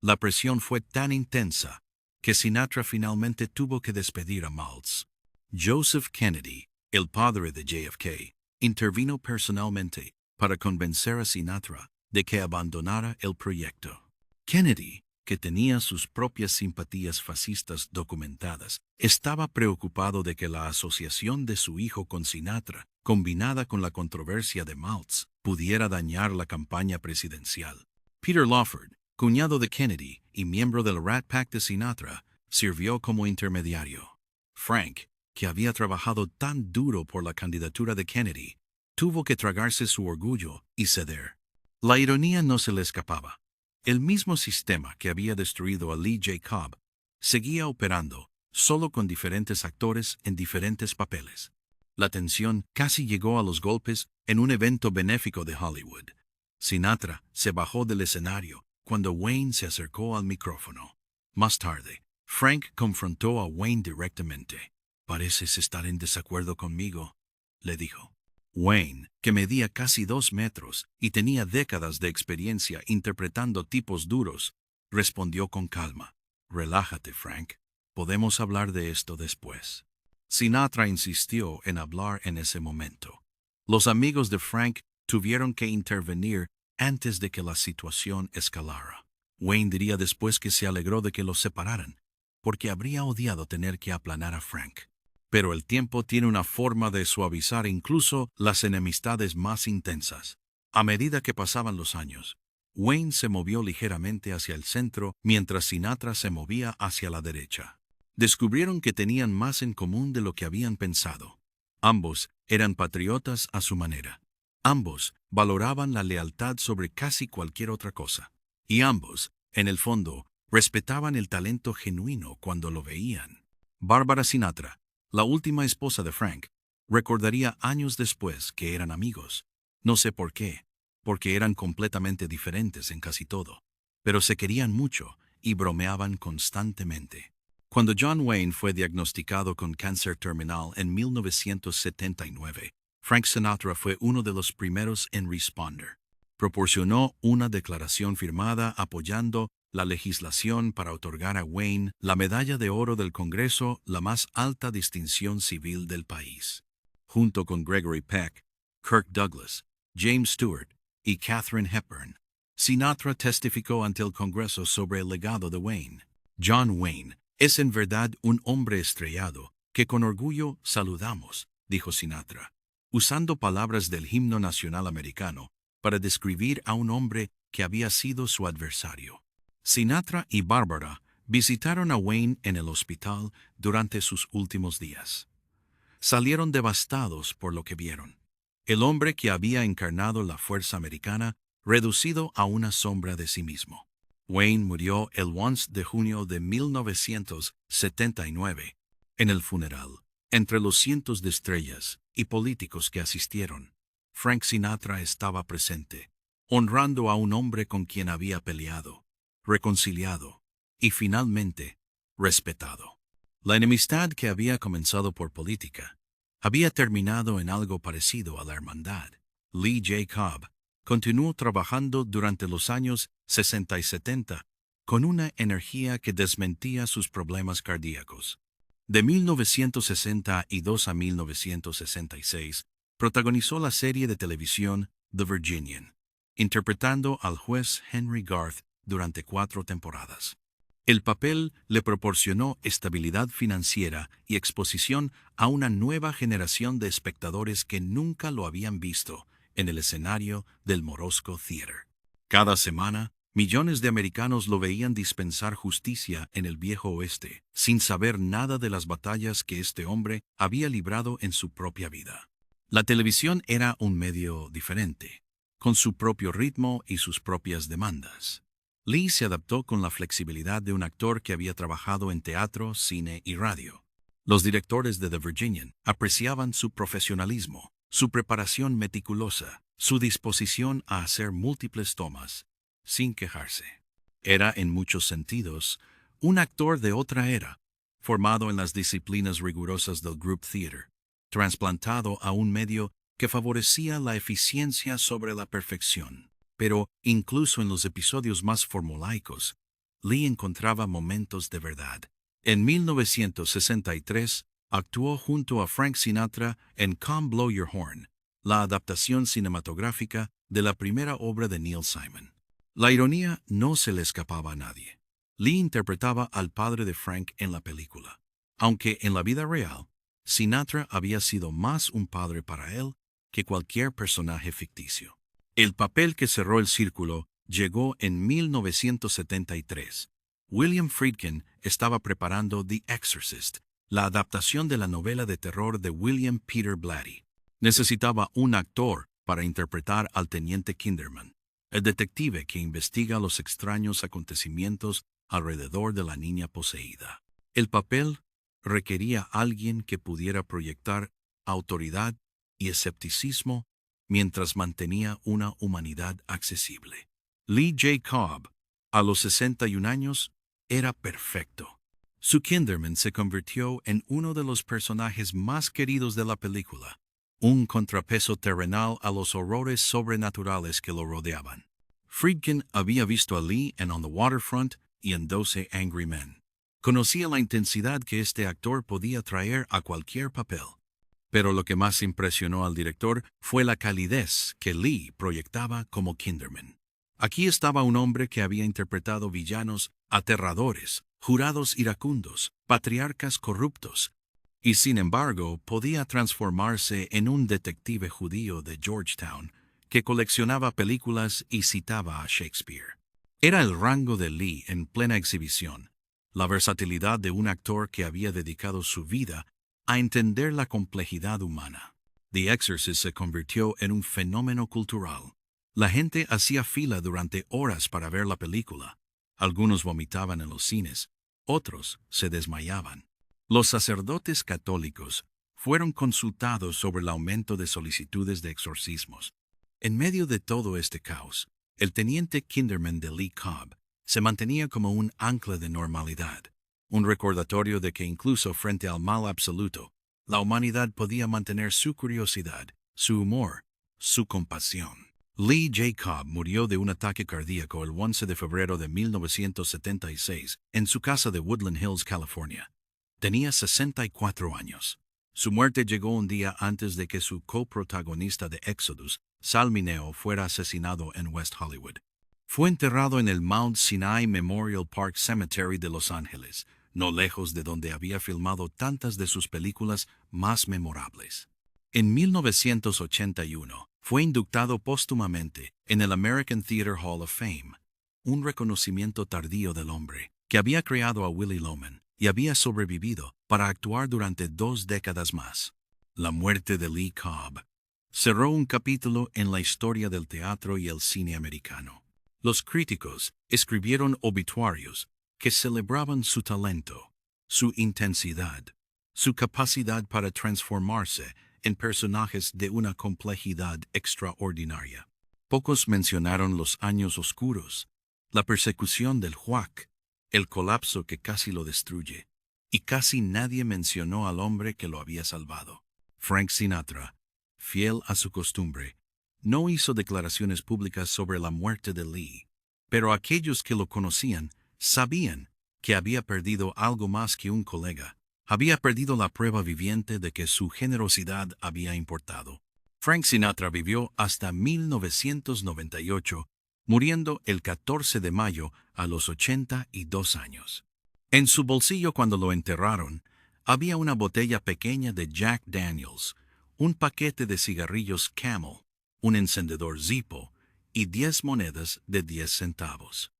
La presión fue tan intensa que Sinatra finalmente tuvo que despedir a Maltz. Joseph Kennedy, el padre de JFK, intervino personalmente para convencer a Sinatra de que abandonara el proyecto. Kennedy, que tenía sus propias simpatías fascistas documentadas, estaba preocupado de que la asociación de su hijo con Sinatra, combinada con la controversia de Maltz, pudiera dañar la campaña presidencial. Peter Lawford, cuñado de Kennedy y miembro del Rat Pack de Sinatra, sirvió como intermediario. Frank, que había trabajado tan duro por la candidatura de Kennedy, tuvo que tragarse su orgullo y ceder. La ironía no se le escapaba. El mismo sistema que había destruido a Lee J. Cobb seguía operando, solo con diferentes actores en diferentes papeles. La tensión casi llegó a los golpes en un evento benéfico de Hollywood. Sinatra se bajó del escenario cuando Wayne se acercó al micrófono. Más tarde, Frank confrontó a Wayne directamente. «Pareces estar en desacuerdo conmigo», le dijo. Wayne, que medía casi 2 metros y tenía décadas de experiencia interpretando tipos duros, respondió con calma. «Relájate, Frank. Podemos hablar de esto después». Sinatra insistió en hablar en ese momento. Los amigos de Frank tuvieron que intervenir antes de que la situación escalara. Wayne diría después que se alegró de que los separaran, porque habría odiado tener que aplanar a Frank. Pero el tiempo tiene una forma de suavizar incluso las enemistades más intensas. A medida que pasaban los años, Wayne se movió ligeramente hacia el centro mientras Sinatra se movía hacia la derecha. Descubrieron que tenían más en común de lo que habían pensado. Ambos eran patriotas a su manera. Ambos valoraban la lealtad sobre casi cualquier otra cosa. Y ambos, en el fondo, respetaban el talento genuino cuando lo veían. Barbara Sinatra, la última esposa de Frank, recordaría años después que eran amigos. No sé por qué, porque eran completamente diferentes en casi todo, pero se querían mucho y bromeaban constantemente. Cuando John Wayne fue diagnosticado con cáncer terminal en 1979, Frank Sinatra fue uno de los primeros en responder. Proporcionó una declaración firmada apoyando la legislación para otorgar a Wayne la Medalla de Oro del Congreso, la más alta distinción civil del país. Junto con Gregory Peck, Kirk Douglas, James Stewart y Katharine Hepburn, Sinatra testificó ante el Congreso sobre el legado de Wayne. John Wayne es en verdad un hombre estrellado que con orgullo saludamos, dijo Sinatra, usando palabras del himno nacional americano para describir a un hombre que había sido su adversario. Sinatra y Barbara visitaron a Wayne en el hospital durante sus últimos días. Salieron devastados por lo que vieron. El hombre que había encarnado la fuerza americana, reducido a una sombra de sí mismo. Wayne murió el 11 de junio de 1979. En el funeral, entre los cientos de estrellas y políticos que asistieron, Frank Sinatra estaba presente, honrando a un hombre con quien había peleado, reconciliado y finalmente respetado. La enemistad que había comenzado por política había terminado en algo parecido a la hermandad. Lee J. Cobb continuó trabajando durante los años 60 y 70 con una energía que desmentía sus problemas cardíacos. De 1962 a 1966, protagonizó la serie de televisión The Virginian, interpretando al juez Henry Garth durante 4 temporadas. El papel le proporcionó estabilidad financiera y exposición a una nueva generación de espectadores que nunca lo habían visto en el escenario del Morosco Theater. Cada semana, millones de americanos lo veían dispensar justicia en el viejo oeste, sin saber nada de las batallas que este hombre había librado en su propia vida. La televisión era un medio diferente, con su propio ritmo y sus propias demandas. Lee se adaptó con la flexibilidad de un actor que había trabajado en teatro, cine y radio. Los directores de The Virginian apreciaban su profesionalismo, su preparación meticulosa, su disposición a hacer múltiples tomas, sin quejarse. Era, en muchos sentidos, un actor de otra era, formado en las disciplinas rigurosas del group theater, trasplantado a un medio que favorecía la eficiencia sobre la perfección. Pero, incluso en los episodios más formulaicos, Lee encontraba momentos de verdad. En 1963, actuó junto a Frank Sinatra en Come Blow Your Horn, la adaptación cinematográfica de la primera obra de Neil Simon. La ironía no se le escapaba a nadie. Lee interpretaba al padre de Frank en la película, aunque en la vida real, Sinatra había sido más un padre para él que cualquier personaje ficticio. El papel que cerró el círculo llegó en 1973. William Friedkin estaba preparando The Exorcist, la adaptación de la novela de terror de William Peter Blatty. Necesitaba un actor para interpretar al teniente Kinderman, el detective que investiga los extraños acontecimientos alrededor de la niña poseída. El papel requería a alguien que pudiera proyectar autoridad y escepticismo mientras mantenía una humanidad accesible. Lee J. Cobb, a los 61 años, era perfecto. Su Kinderman se convirtió en uno de los personajes más queridos de la película, un contrapeso terrenal a los horrores sobrenaturales que lo rodeaban. Friedkin había visto a Lee en On the Waterfront y en 12 Angry Men. Conocía la intensidad que este actor podía traer a cualquier papel. Pero lo que más impresionó al director fue la calidez que Lee proyectaba como Kinderman. Aquí estaba un hombre que había interpretado villanos aterradores, jurados iracundos, patriarcas corruptos, y sin embargo podía transformarse en un detective judío de Georgetown que coleccionaba películas y citaba a Shakespeare. Era el rango de Lee en plena exhibición, la versatilidad de un actor que había dedicado su vida a entender la complejidad humana. The Exorcist se convirtió en un fenómeno cultural. La gente hacía fila durante horas para ver la película. Algunos vomitaban en los cines, otros se desmayaban. Los sacerdotes católicos fueron consultados sobre el aumento de solicitudes de exorcismos. En medio de todo este caos, el teniente Kinderman de Lee Cobb Se mantenía como un ancla de normalidad, un recordatorio de que incluso frente al mal absoluto, la humanidad podía mantener su curiosidad, su humor, su compasión. Lee J. Cobb murió de un ataque cardíaco el 11 de febrero de 1976 en su casa de Woodland Hills, California. Tenía 64 años. Su muerte llegó un día antes de que su coprotagonista de Exodus, Sal Mineo, fuera asesinado en West Hollywood. Fue enterrado en el Mount Sinai Memorial Park Cemetery de Los Ángeles, no lejos de donde había filmado tantas de sus películas más memorables. En 1981, fue inductado póstumamente en el American Theater Hall of Fame, un reconocimiento tardío del hombre que había creado a Willy Loman y había sobrevivido para actuar durante 2 décadas más. La muerte de Lee Cobb cerró un capítulo en la historia del teatro y el cine americano. Los críticos escribieron obituarios que celebraban su talento, su intensidad, su capacidad para transformarse en personajes de una complejidad extraordinaria. Pocos mencionaron los años oscuros, la persecución del Huac, el colapso que casi lo destruye, y casi nadie mencionó al hombre que lo había salvado. Frank Sinatra, fiel a su costumbre, no hizo declaraciones públicas sobre la muerte de Lee, pero aquellos que lo conocían sabían que había perdido algo más que un colega. Había perdido la prueba viviente de que su generosidad había importado. Frank Sinatra vivió hasta 1998, muriendo el 14 de mayo a los 82 años. En su bolsillo cuando lo enterraron, había una botella pequeña de Jack Daniels, un paquete de cigarrillos Camel, un encendedor Zippo y 10 monedas de 10 centavos.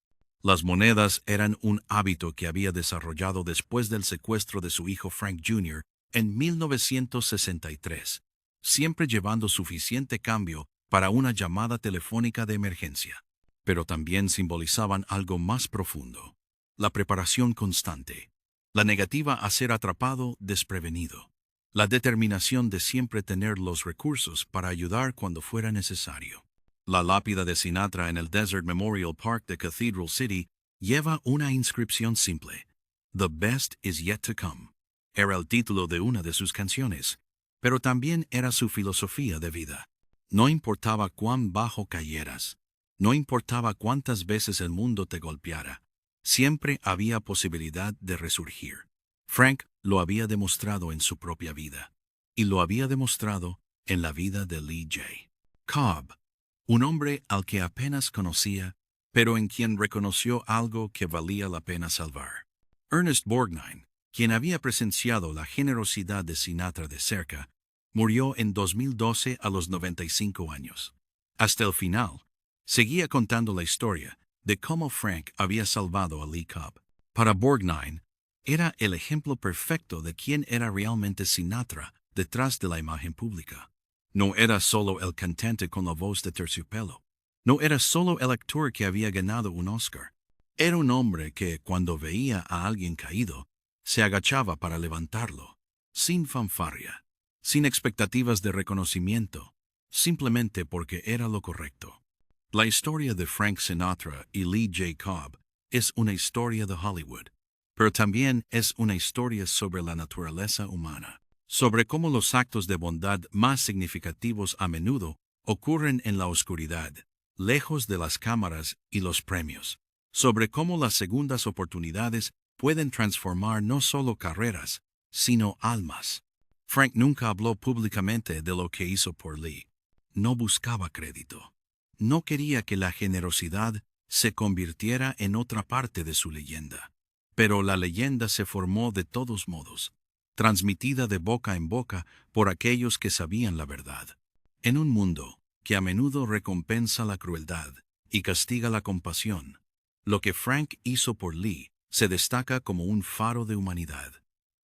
Las monedas eran un hábito que había desarrollado después del secuestro de su hijo Frank Jr. en 1963, siempre llevando suficiente cambio para una llamada telefónica de emergencia. Pero también simbolizaban algo más profundo: la preparación constante, la negativa a ser atrapado desprevenido, la determinación de siempre tener los recursos para ayudar cuando fuera necesario. La lápida de Sinatra en el Desert Memorial Park de Cathedral City lleva una inscripción simple: "The best is yet to come". Era el título de una de sus canciones, pero también era su filosofía de vida. No importaba cuán bajo cayeras, no importaba cuántas veces el mundo te golpeara, siempre había posibilidad de resurgir. Frank lo había demostrado en su propia vida, y lo había demostrado en la vida de Lee J. Cobb, un hombre al que apenas conocía, pero en quien reconoció algo que valía la pena salvar. Ernest Borgnine, quien había presenciado la generosidad de Sinatra de cerca, murió en 2012 a los 95 años. Hasta el final, seguía contando la historia de cómo Frank había salvado a Lee Cobb. Para Borgnine, era el ejemplo perfecto de quién era realmente Sinatra detrás de la imagen pública. No era solo el cantante con la voz de terciopelo. No era solo el actor que había ganado un Oscar. Era un hombre que, cuando veía a alguien caído, se agachaba para levantarlo, sin fanfarria, sin expectativas de reconocimiento, simplemente porque era lo correcto. La historia de Frank Sinatra y Lee J. Cobb es una historia de Hollywood, pero también es una historia sobre la naturaleza humana, sobre cómo los actos de bondad más significativos a menudo ocurren en la oscuridad, lejos de las cámaras y los premios, sobre cómo las segundas oportunidades pueden transformar no solo carreras, sino almas. Frank nunca habló públicamente de lo que hizo por Lee. No buscaba crédito. No quería que la generosidad se convirtiera en otra parte de su leyenda. Pero la leyenda se formó de todos modos, transmitida de boca en boca por aquellos que sabían la verdad. En un mundo que a menudo recompensa la crueldad y castiga la compasión, lo que Frank hizo por Lee se destaca como un faro de humanidad.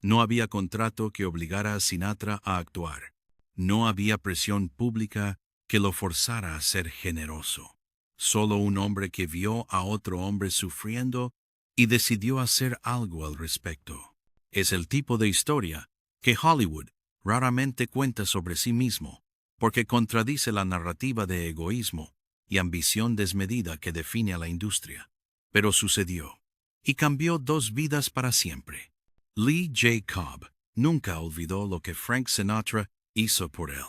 No había contrato que obligara a Sinatra a actuar. No había presión pública que lo forzara a ser generoso. Solo un hombre que vio a otro hombre sufriendo y decidió hacer algo al respecto. Es el tipo de historia que Hollywood raramente cuenta sobre sí mismo, porque contradice la narrativa de egoísmo y ambición desmedida que define a la industria. Pero sucedió. Y cambió dos vidas para siempre. Lee J. Cobb nunca olvidó lo que Frank Sinatra hizo por él.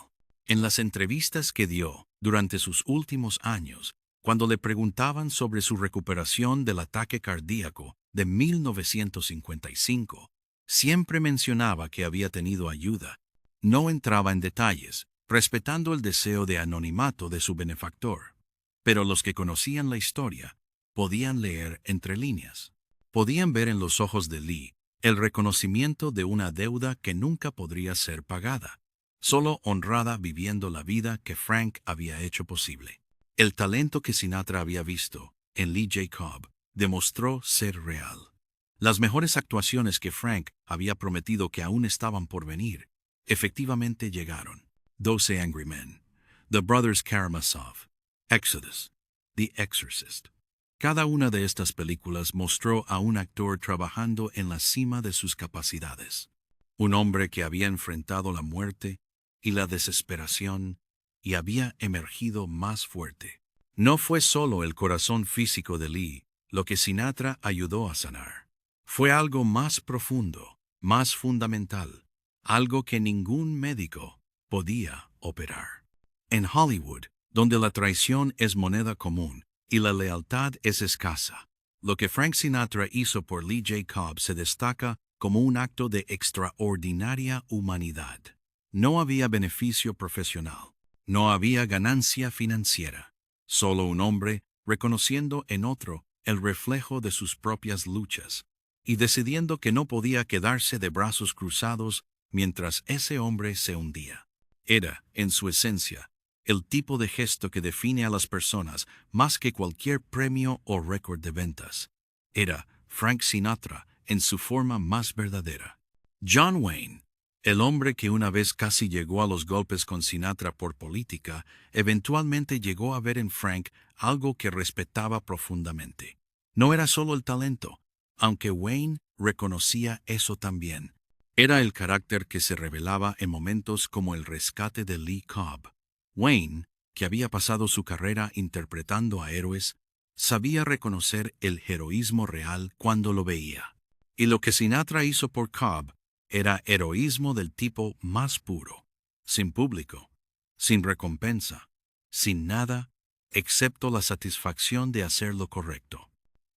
En las entrevistas que dio durante sus últimos años, cuando le preguntaban sobre su recuperación del ataque cardíaco de 1955, siempre mencionaba que había tenido ayuda. No entraba en detalles, respetando el deseo de anonimato de su benefactor. Pero los que conocían la historia podían leer entre líneas. Podían ver en los ojos de Lee el reconocimiento de una deuda que nunca podría ser pagada, solo honrada viviendo la vida que Frank había hecho posible. El talento que Sinatra había visto en Lee J. Cobb demostró ser real. Las mejores actuaciones que Frank había prometido que aún estaban por venir, efectivamente llegaron. 12 Angry Men, The Brothers Karamazov, Exodus, The Exorcist. Cada una de estas películas mostró a un actor trabajando en la cima de sus capacidades. Un hombre que había enfrentado la muerte y la desesperación y había emergido más fuerte. No fue solo el corazón físico de Lee lo que Sinatra ayudó a sanar. Fue algo más profundo, más fundamental, algo que ningún médico podía operar. En Hollywood, donde la traición es moneda común y la lealtad es escasa, lo que Frank Sinatra hizo por Lee J. Cobb se destaca como un acto de extraordinaria humanidad. No había beneficio profesional, no había ganancia financiera, solo un hombre reconociendo en otro el reflejo de sus propias luchas y decidiendo que no podía quedarse de brazos cruzados mientras ese hombre se hundía. Era, en su esencia, el tipo de gesto que define a las personas más que cualquier premio o récord de ventas. Era Frank Sinatra en su forma más verdadera. John Wayne, el hombre que una vez casi llegó a los golpes con Sinatra por política, eventualmente llegó a ver en Frank algo que respetaba profundamente. No era solo el talento, aunque Wayne reconocía eso también. Era el carácter que se revelaba en momentos como el rescate de Lee Cobb. Wayne, que había pasado su carrera interpretando a héroes, sabía reconocer el heroísmo real cuando lo veía. Y lo que Sinatra hizo por Cobb era heroísmo del tipo más puro, sin público, sin recompensa, sin nada, excepto la satisfacción de hacer lo correcto.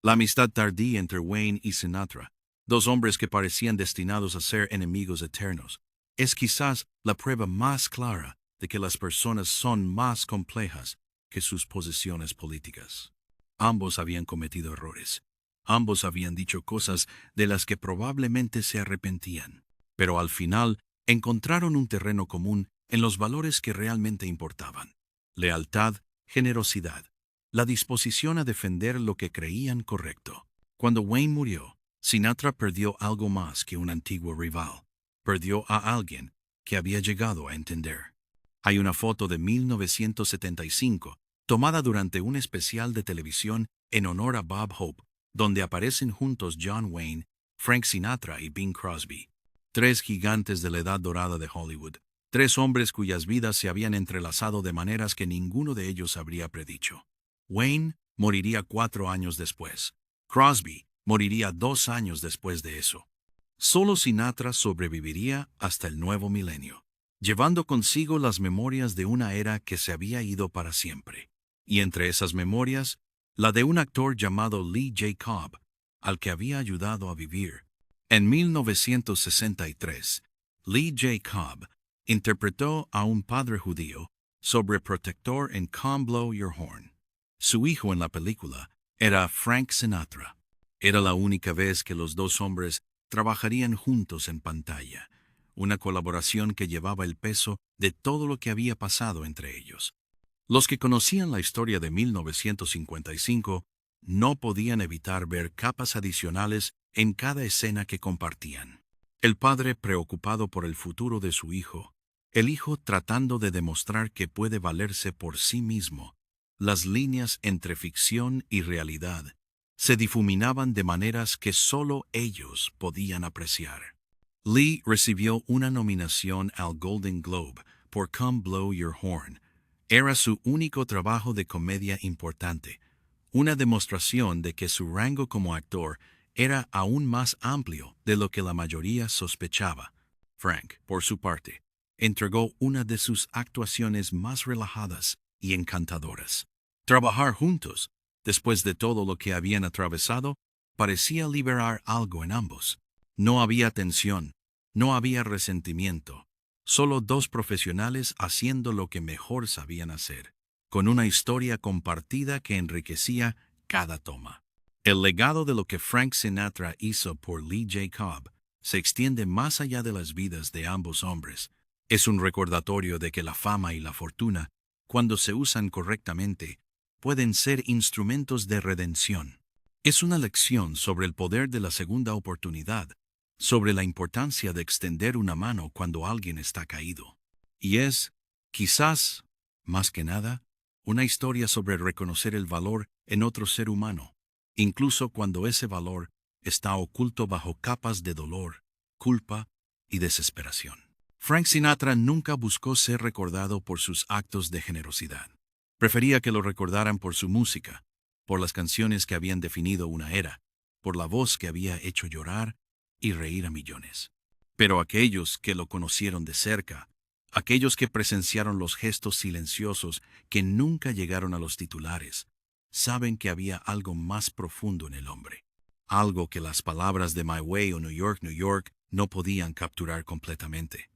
La amistad tardía entre Wayne y Sinatra, dos hombres que parecían destinados a ser enemigos eternos, es quizás la prueba más clara de que las personas son más complejas que sus posiciones políticas. Ambos habían cometido errores. Ambos habían dicho cosas de las que probablemente se arrepentían, pero al final encontraron un terreno común en los valores que realmente importaban: lealtad, generosidad, la disposición a defender lo que creían correcto. Cuando Wayne murió, Sinatra perdió algo más que un antiguo rival. Perdió a alguien que había llegado a entender. Hay una foto de 1975 tomada durante un especial de televisión en honor a Bob Hope, donde aparecen juntos John Wayne, Frank Sinatra y Bing Crosby. Tres gigantes de la edad dorada de Hollywood. Tres hombres cuyas vidas se habían entrelazado de maneras que ninguno de ellos habría predicho. Wayne moriría 4 años después. Crosby moriría 2 años después de eso. Solo Sinatra sobreviviría hasta el nuevo milenio, llevando consigo las memorias de una era que se había ido para siempre. Y entre esas memorias, la de un actor llamado Lee J. Cobb, al que había ayudado a vivir. En 1963, Lee J. Cobb interpretó a un padre judío sobreprotector en Come Blow Your Horn. Su hijo en la película era Frank Sinatra. Era la única vez que los dos hombres trabajarían juntos en pantalla, una colaboración que llevaba el peso de todo lo que había pasado entre ellos. Los que conocían la historia de 1955 no podían evitar ver capas adicionales en cada escena que compartían. El padre preocupado por el futuro de su hijo, el hijo tratando de demostrar que puede valerse por sí mismo. Las líneas entre ficción y realidad se difuminaban de maneras que solo ellos podían apreciar. Lee recibió una nominación al Golden Globe por Come Blow Your Horn. Era su único trabajo de comedia importante, una demostración de que su rango como actor era aún más amplio de lo que la mayoría sospechaba. Frank, por su parte, entregó una de sus actuaciones más relajadas y encantadoras. Trabajar juntos, después de todo lo que habían atravesado, parecía liberar algo en ambos. No había tensión, no había resentimiento, solo dos profesionales haciendo lo que mejor sabían hacer, con una historia compartida que enriquecía cada toma. El legado de lo que Frank Sinatra hizo por Lee J. Cobb se extiende más allá de las vidas de ambos hombres. Es un recordatorio de que la fama y la fortuna, cuando se usan correctamente, pueden ser instrumentos de redención. Es una lección sobre el poder de la segunda oportunidad, sobre la importancia de extender una mano cuando alguien está caído. Y es, quizás, más que nada, una historia sobre reconocer el valor en otro ser humano, incluso cuando ese valor está oculto bajo capas de dolor, culpa y desesperación. Frank Sinatra nunca buscó ser recordado por sus actos de generosidad. Prefería que lo recordaran por su música, por las canciones que habían definido una era, por la voz que había hecho llorar y reír a millones. Pero aquellos que lo conocieron de cerca, aquellos que presenciaron los gestos silenciosos que nunca llegaron a los titulares, saben que había algo más profundo en el hombre, algo que las palabras de My Way o New York, New York no podían capturar completamente.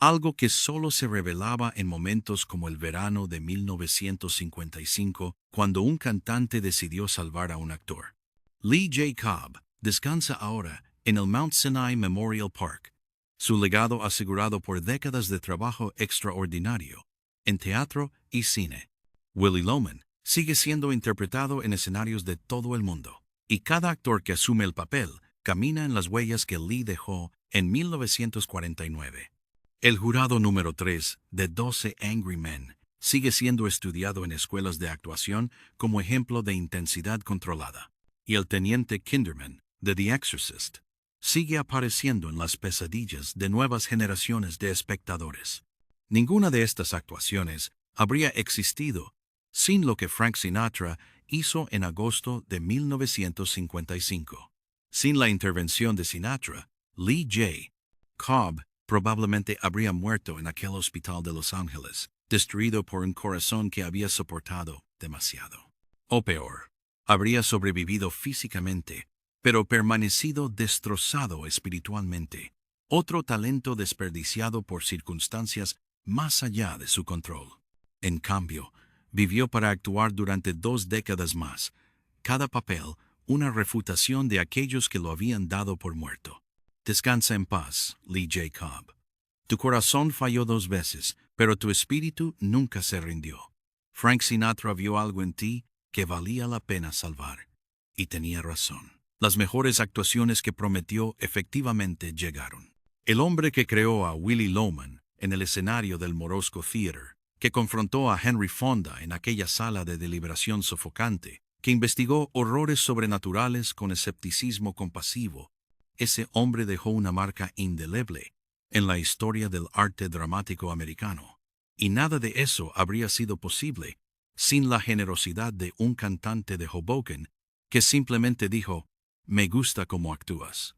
Algo que solo se revelaba en momentos como el verano de 1955, cuando un cantante decidió salvar a un actor. Lee J. Cobb descansa ahora en el Mount Sinai Memorial Park, su legado asegurado por décadas de trabajo extraordinario en teatro y cine. Willy Loman sigue siendo interpretado en escenarios de todo el mundo, y cada actor que asume el papel camina en las huellas que Lee dejó en 1949. El jurado número 3 de 12 Angry Men sigue siendo estudiado en escuelas de actuación como ejemplo de intensidad controlada, y el teniente Kinderman de The Exorcist sigue apareciendo en las pesadillas de nuevas generaciones de espectadores. Ninguna de estas actuaciones habría existido sin lo que Frank Sinatra hizo en agosto de 1955. Sin la intervención de Sinatra, Lee J. Cobb probablemente habría muerto en aquel hospital de Los Ángeles, destruido por un corazón que había soportado demasiado. O peor, habría sobrevivido físicamente, pero permanecido destrozado espiritualmente. Otro talento desperdiciado por circunstancias más allá de su control. En cambio, vivió para actuar durante 2 décadas más, cada papel una refutación de aquellos que lo habían dado por muerto. Descansa en paz, Lee J. Cobb. Tu corazón falló 2 veces, pero tu espíritu nunca se rindió. Frank Sinatra vio algo en ti que valía la pena salvar. Y tenía razón. Las mejores actuaciones que prometió efectivamente llegaron. El hombre que creó a Willy Loman en el escenario del Morosco Theater, que confrontó a Henry Fonda en aquella sala de deliberación sofocante, que investigó horrores sobrenaturales con escepticismo compasivo, ese hombre dejó una marca indeleble en la historia del arte dramático americano. Y nada de eso habría sido posible sin la generosidad de un cantante de Hoboken que simplemente dijo: «Me gusta cómo actúas».